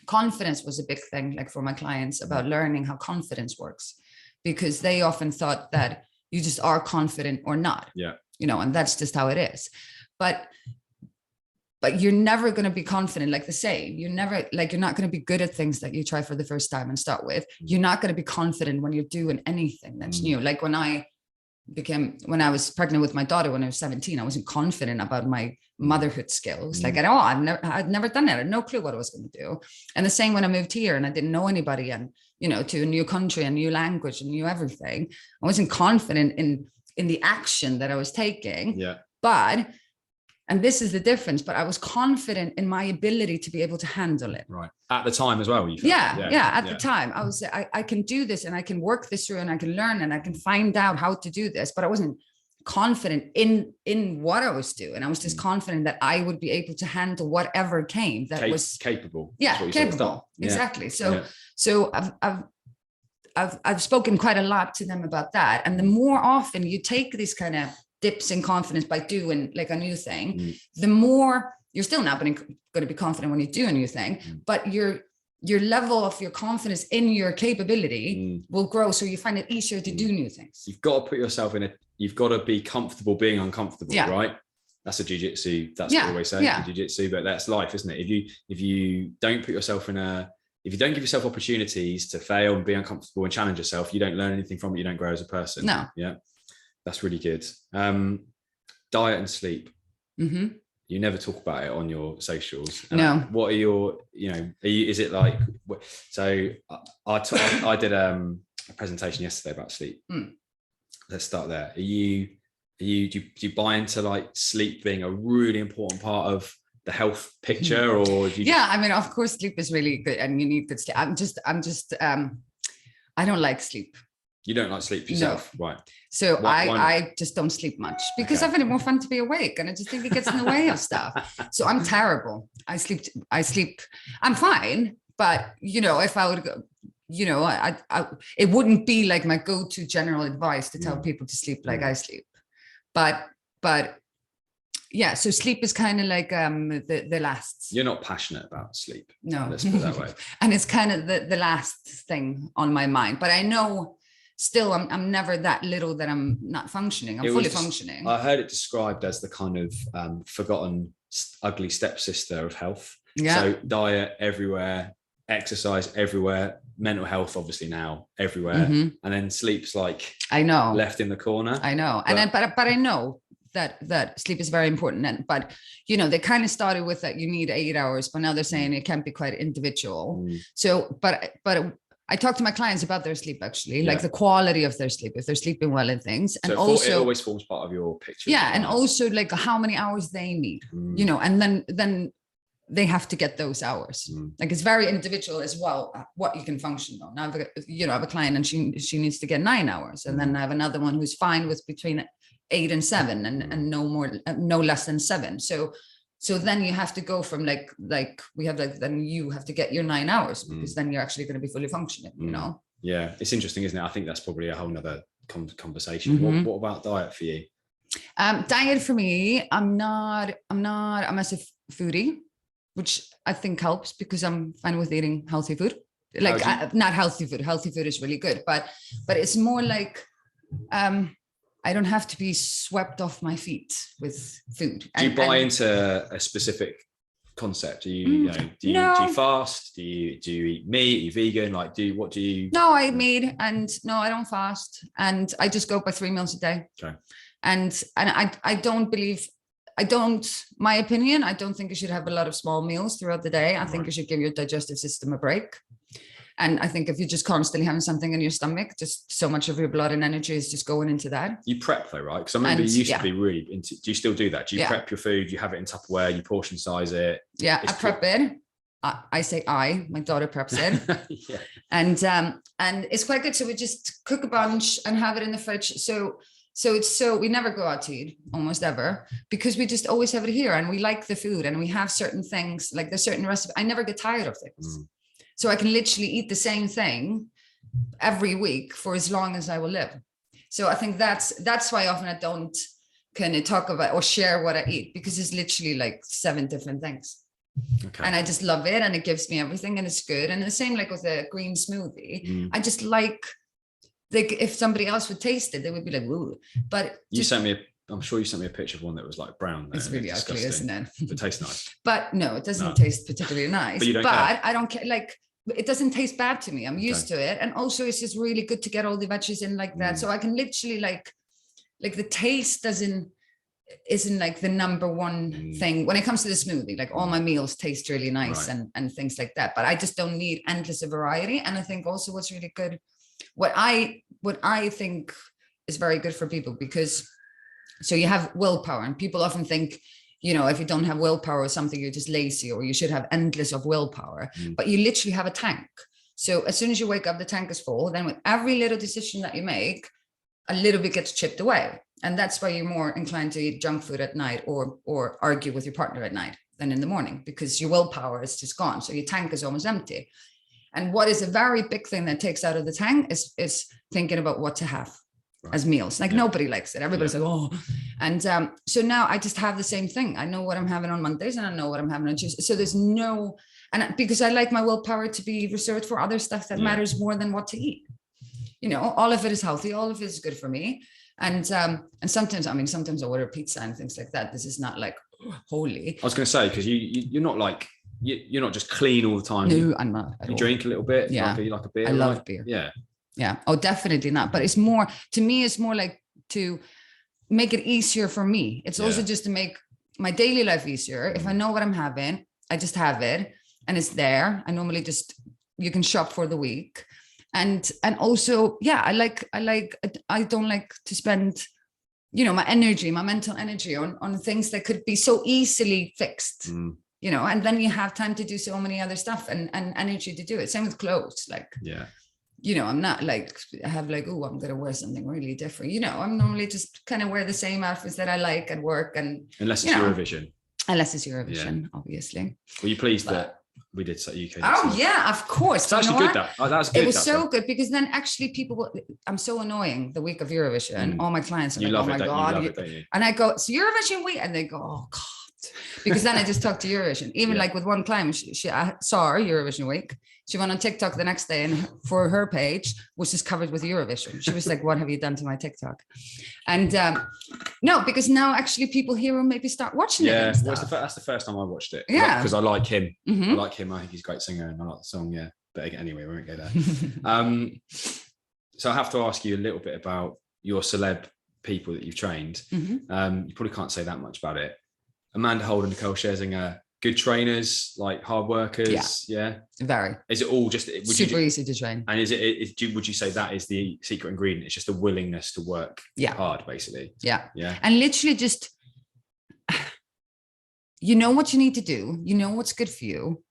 confidence was a big thing, like for my clients, about learning how confidence works, because they often thought that you just are confident or not, and that's just how it is. But you're never going to be confident, like the saying, you're not going to be good at things that you try for the first time and start with. You're not going to be confident when you're doing anything that's new. Like when I was pregnant with my daughter when I was 17, I wasn't confident about my motherhood skills, like at all. I'd never done it. I had no clue what I was going to do. And the same when I moved here and I didn't know anybody, and to a new country, a new language, and new everything. I wasn't confident in the action that I was taking. And this is the difference, but I was confident in my ability to be able to handle it. Right. At the time as well. You felt at the time I was, I can do this and I can work this through and I can learn and I can find out how to do this, but I wasn't confident in what I was doing. I was just confident that I would be able to handle whatever came that was capable. Capable. Exactly. So I've spoken quite a lot to them about that. And the more often you take these kind of dips in confidence by doing like a new thing, the more you're still not going to be confident when you do a new thing, but your level of your confidence in your capability will grow. So you find it easier to do new things. You've got to put yourself you've got to be comfortable being uncomfortable, right? That's a jiu-jitsu. That's what I always say, jiu-jitsu, but that's life, isn't it? If you don't put yourself if you don't give yourself opportunities to fail and be uncomfortable and challenge yourself, you don't learn anything from it. You don't grow as a person. No. Yeah. That's really good. Diet and sleep. You never talk about it on your socials. No. What are your, is it like, so I did a presentation yesterday about sleep. Let's start there. Do you buy into like sleep being a really important part of the health picture, or do you I mean, of course sleep is really good and you need good sleep. I'm just I don't like sleep. You don't like sleep yourself? No. Right. So I just don't sleep much because I find it more fun to be awake, and I just think it gets in the way of stuff. So I'm terrible. I sleep. I'm fine, but if I would go, it wouldn't be like my go-to general advice to tell people to sleep like I sleep. But yeah, so sleep is kind of like the last. You're not passionate about sleep. No. Let's put it that way. And it's kind of the last thing on my mind. But I know still I'm never that little that I'm not functioning. I'm fully functioning. I heard it described as the kind of forgotten ugly stepsister of health. Yeah. So diet everywhere, exercise everywhere, mental health obviously now everywhere, and then sleep's like left in the corner. I know. But I know that sleep is very important. But they kind of started with that you need 8 hours, but now they're saying it can be quite individual. So but I talk to my clients about their sleep, actually, like the quality of their sleep, if they're sleeping well and things. And so it always forms part of your picture. Yeah. And also like how many hours they need, and then they have to get those hours. Like it's very individual as well, what you can function on. Now, I have a client and she needs to get 9 hours. And then I have another one who's fine with between 8 and 7 and no less than 7. So then you have to go from then you have to get your 9 hours because then you're actually going to be fully functioning, you know? Yeah. It's interesting, isn't it? I think that's probably a whole nother conversation. What about diet for you? Diet for me, I'm not a massive foodie, which I think helps because I'm fine with eating healthy food. Like not healthy food. Healthy food is really good, but it's more like I don't have to be swept off my feet with food. Do you buy into a specific concept? Do you fast? Do you eat meat? Are you vegan? Like, what do you? No, I eat meat, and no, I don't fast, and I just go by 3 meals a day. Okay. And my opinion, I don't think you should have a lot of small meals throughout the day. I think you should give your digestive system a break. And I think if you're just constantly having something in your stomach, just so much of your blood and energy is just going into that. You prep though, right? Because I remember you used to be really into, do you still do that? Do you prep your food? You have it in Tupperware, you portion size it? Yeah, I prep it. I say my daughter preps it. And it's quite good. So we just cook a bunch and have it in the fridge. So we never go out to eat almost ever because we just always have it here and we like the food and we have certain things, like there's certain recipes. I never get tired of things. So I can literally eat the same thing every week for as long as I will live. So I think that's why often I don't kind of talk about or share what I eat because it's literally like 7 different things. Okay. And I just love it and it gives me everything and it's good. And the same like with a green smoothie, I just like if somebody else would taste it, they would be like, ooh. But I'm sure you sent me a picture of one that was like brown. It's really ugly, isn't it? It tastes nice. But no, it doesn't taste particularly nice. But you don't care. I don't care. Like, it doesn't taste bad to me. I'm used to it. And also it's just really good to get all the veggies in like that. So I can literally like the taste isn't like the number one thing when it comes to the smoothie. Like all my meals taste really nice and things like that. But I just don't need endless variety. And I think also what's really good, what I think is very good for people because so you have willpower and people often think, you know, if you don't have willpower or something, you're just lazy or you should have endless of willpower, but you literally have a tank. So as soon as you wake up, the tank is full. Then with every little decision that you make, a little bit gets chipped away. And that's why you're more inclined to eat junk food at night or argue with your partner at night than in the morning because your willpower is just gone. So your tank is almost empty. And what is a very big thing that takes out of the tank is thinking about what to have as meals. Like nobody likes it. Everybody's like, oh. And so now I just have the same thing. I know what I'm having on Mondays and I know what I'm having on Tuesdays. So there's no, and because I like my willpower to be reserved for other stuff that matters more than what to eat. You know, all of it is healthy. All of it is good for me. And sometimes I order pizza and things like that. This is not like holy. I was going to say, because you're not like, you're not just clean all the time. No, I'm not. You drink a little bit. Yeah. Like a beer. I love beer. Yeah. Yeah. Oh, definitely not. But it's more, to me, it's more like to make it easier for me. It's also just to make my daily life easier. If I know what I'm having, I just have it and it's there. I normally you can shop for the week. And also, I don't like to spend, you know, my mental energy on things that could be so easily fixed, you know, and then you have time to do so many other stuff and energy to do it. Same with clothes. Like, you know, I'm not like, I have like, oh, I'm going to wear something really different. You know, I'm normally just kind of wear the same outfits that I like at work. And unless it's Eurovision. Unless it's Eurovision, obviously. Were you pleased that we did UK? Oh yeah, of course. It's actually good. That's good. It was so good because then actually I'm so annoying the week of Eurovision. All my clients are like, oh my God. And I go, so Eurovision week? And they go, oh God. Because then I just talk to Eurovision. Even like with one client, I saw her Eurovision week. She went on TikTok the next day and for her page was just covered with Eurovision. She was like, what have you done to my TikTok? And no, because now actually people here will maybe start watching it. Yeah, that's the first time I watched it. Yeah. Because I like him. I like him. I think he's a great singer and I like the song. Yeah. But anyway, we won't go there. So I have to ask you a little bit about your celeb people that you've trained. You probably can't say that much about it. Amanda Holden, Nicole Scherzinger, good trainers, like hard workers. Yeah. Very. Is it all just super easy to train? And would you say that is the secret ingredient? It's just a willingness to work hard, basically. Yeah. Yeah. And literally just, you know what you need to do, you know what's good for you,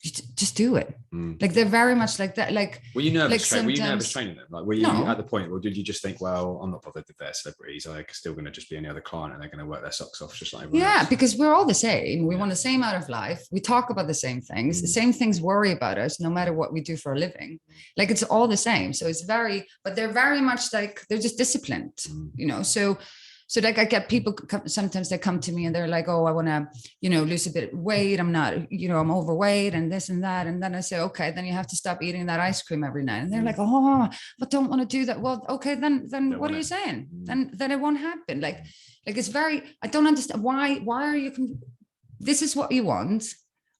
just do it. Like they're very much like that. Like, were you nervous? Like were you nervous training them? Like, were you No. at the point, or did you just think, well, I'm not bothered if they're celebrities, I'm still going to just be any other client, and they're going to work their socks off just like everyone else? Because we're all the same. We want the same out of life. We talk about the same things. The same things worry about us, no matter what we do for a living. Like, it's all the same. So it's but they're very much like, they're just disciplined, you know. So like I get people, sometimes they come to me and they're like, oh, I want to, you know, lose a bit of weight. I'm not, you know, I'm overweight and this and that. And then I say, okay, then you have to stop eating that ice cream every night. And they're like, oh, but don't want to do that. Well, okay, then what are you saying? Then it won't happen. Like it's very, I don't understand why are you, this is what you want.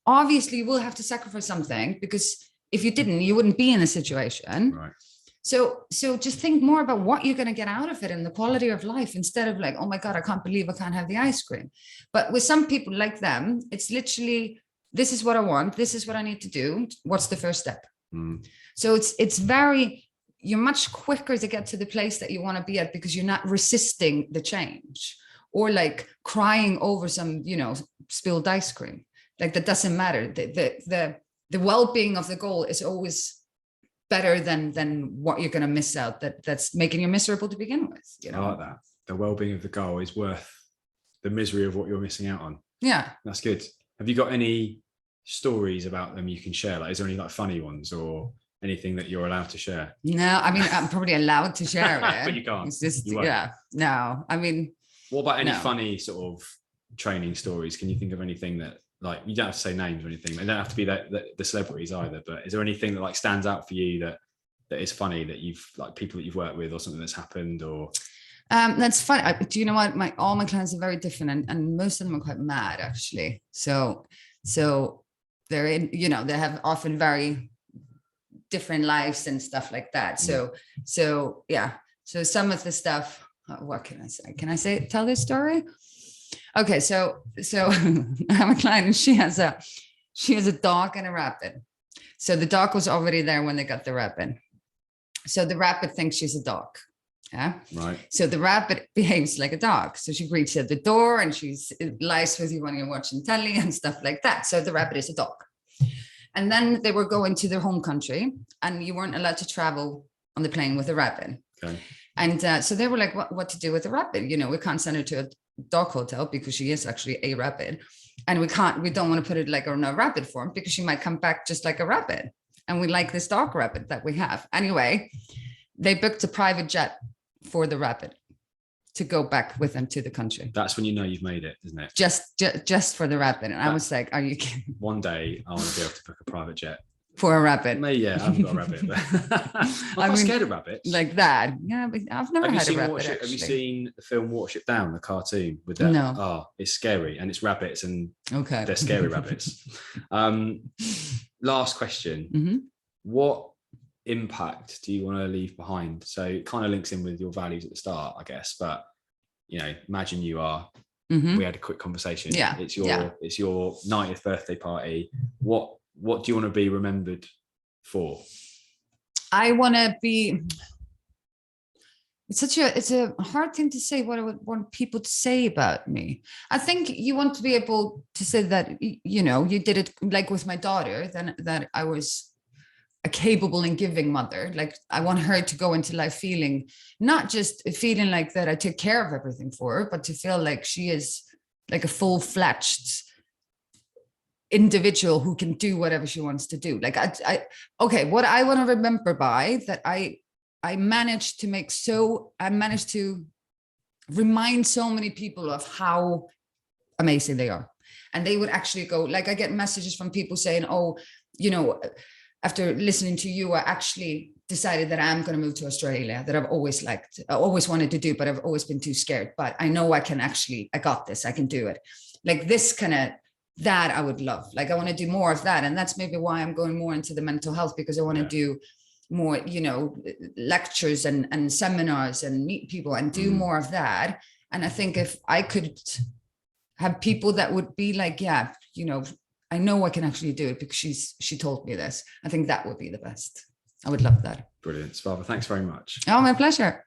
Obviously you will have to sacrifice something, because if you didn't, you wouldn't be in a situation. Right. So just think more about what you're going to get out of it and the quality of life, instead of like, oh my God, I can't believe I can't have the ice cream. But with some people like them, it's literally, this is what I want. This is what I need to do. What's the first step? So it's very, you're much quicker to get to the place that you want to be at, because you're not resisting the change or like crying over some, you know, spilled ice cream. Like, that doesn't matter. The well-being of the goal is always better than what you're going to miss out that's making you miserable to begin with, you know. I like that. The well-being of the goal is worth the misery of what you're missing out on. Yeah, that's good. Have you got any stories about them you can share? Like, is there any like funny ones or anything that you're allowed to share? No, I mean, I'm probably allowed to share it. But you can't. It's just, no, I mean, what about any funny sort of training stories? Can you think of anything that, like, you don't have to say names or anything, they don't have to be the celebrities either, but is there anything that like stands out for you that is funny, that you've, like, people that you've worked with or something that's happened? Or that's funny. Do you know what, all my clients are very different, and most of them are quite mad, actually. So they're in, you know, they have often very different lives and stuff like that. So some of the stuff, what can I say? Tell this story? Okay, so I have a client, and she has a dog and a rabbit. So the dog was already there when they got the rabbit. So the rabbit thinks she's a dog. Yeah. Right. So the rabbit behaves like a dog. So she greets you at the door, and she lies with you when you're watching telly and stuff like that. So the rabbit is a dog. And then they were going to their home country, and you weren't allowed to travel on the plane with a rabbit. Okay. And so they were like, what to do with the rabbit? You know, we can't send her to a dog hotel because she is actually a rabbit, and we don't want to put it like on a rabbit form because she might come back just like a rabbit, and we like this dog rabbit that we have. Anyway, they booked a private jet for the rabbit to go back with them to the country. That's when you know you've made it, isn't it? Just for the rabbit. And I was like, are you kidding? One day I want to be able to book a private jet for a rabbit. Yeah, I haven't got a rabbit, but I'm not scared of rabbits. Like that. Yeah, but I've never had a rabbit. Have you seen the film Watership Down, the cartoon with that? No. Oh, it's scary, and it's rabbits, and they're scary rabbits. Last question. Mm-hmm. What impact do you want to leave behind? So it kind of links in with your values at the start, I guess, but you know, imagine you are, we had a quick conversation. Yeah. It's your 90th birthday party. What do you want to be remembered for? I want to be, it's a hard thing to say what I would want people to say about me. I think you want to be able to say that, you know, you did it like with my daughter, then that I was a capable and giving mother. Like, I want her to go into life feeling, not just feeling like that I took care of everything for her, but to feel like she is like a full-fledged individual who can do whatever she wants to do. Like, what I want to remember by that, I managed to remind so many people of how amazing they are. And they would actually go, like, I get messages from people saying, oh, you know, after listening to you, I actually decided that I'm going to move to Australia, that I've always liked, I always wanted to do, but I've always been too scared. But I know I got this, I can do it. Like this kind of, that I would love. Like, I want to do more of that. And that's maybe why I'm going more into the mental health, because I want to do more, you know, lectures and seminars and meet people and do more of that. And I think if I could have people that would be like, yeah, you know, I know I can actually do it because she told me this. I think that would be the best. I would love that. Brilliant. Svava, thanks very much. Oh, my pleasure.